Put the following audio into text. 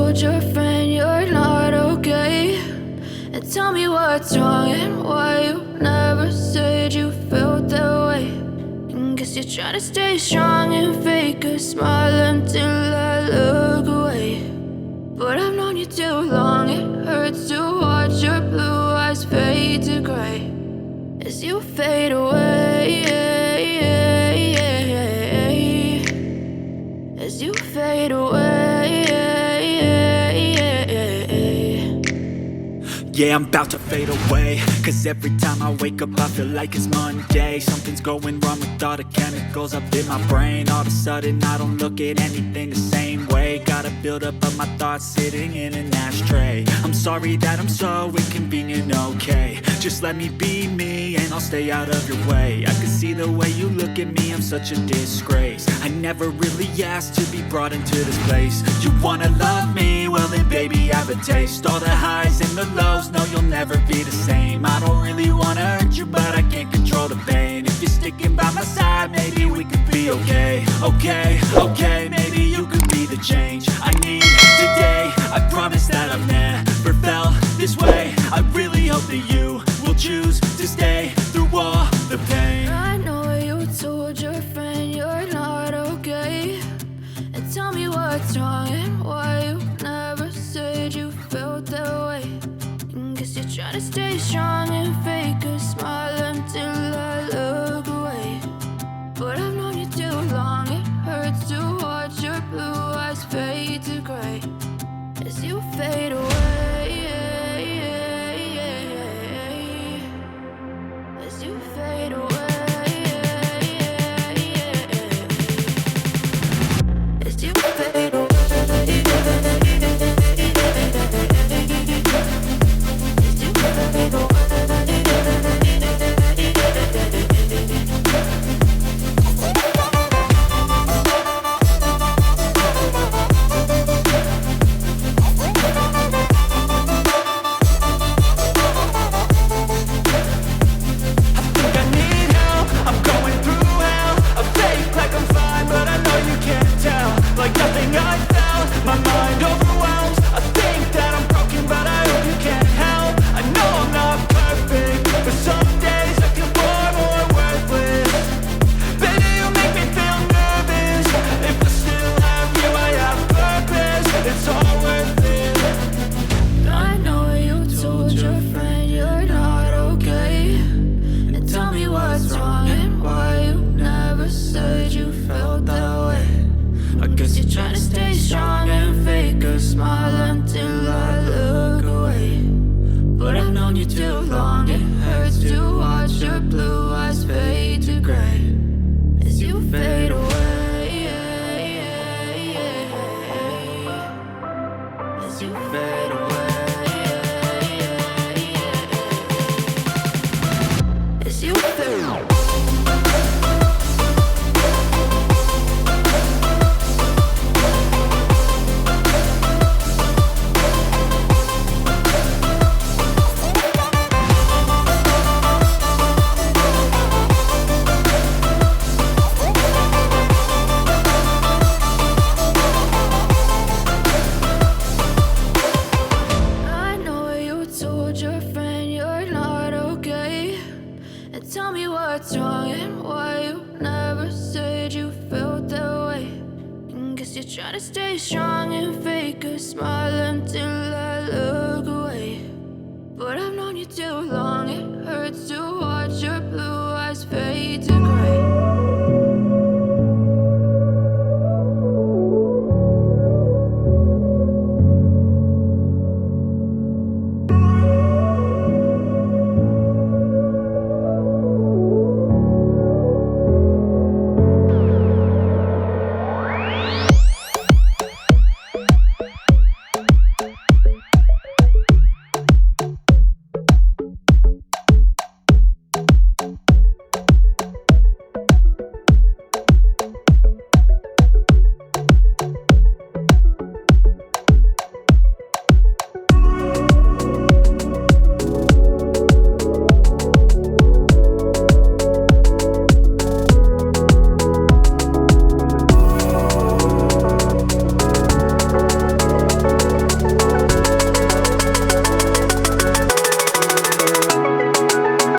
told your friend you're not okay? And tell me what's wrong and why you never said you felt that way. And guess you're trying to stay strong and fake a smile until I look away. But I've known you too long, it hurts to watch your blue eyes fade to gray as you fade away, as you fade away. Yeah, I'm about to fade away, cause every time I wake up I feel like it's Monday. Something's going wrong with all the chemicals up in my brain. All of a sudden I don't look at anything the same way. Got a buildup of my thoughts sitting in an ashtray. I'm sorry that I'm so inconvenient, okay? Just let me be me and I'll stay out of your way. I can see the way you look at me, I'm such a disgrace. I never really asked to be brought into this place. You wanna love me? Well then baby, have a taste. All the highs and the lows, no, you'll never be the same. I don't really wanna hurt you, but I can't control the pain. If you're sticking by my side, maybe we could be okay. Okay, maybe you could be the change I need today. I promise that I've never felt this way. I really hope that you will choose to stay through all the pain. I know you told your friend you're not okay. And tell me what's wrong and why you never said you felt that way. Guess you're trying to stay strong and fake a smile until I look away. But I've known you too long, it hurts to watch your blue eyes fade to gray as you fade away, as you fade away, as you fade away. Try to stay strong and fake a smile until I look away. But I've known you too long, it hurts to watch your blue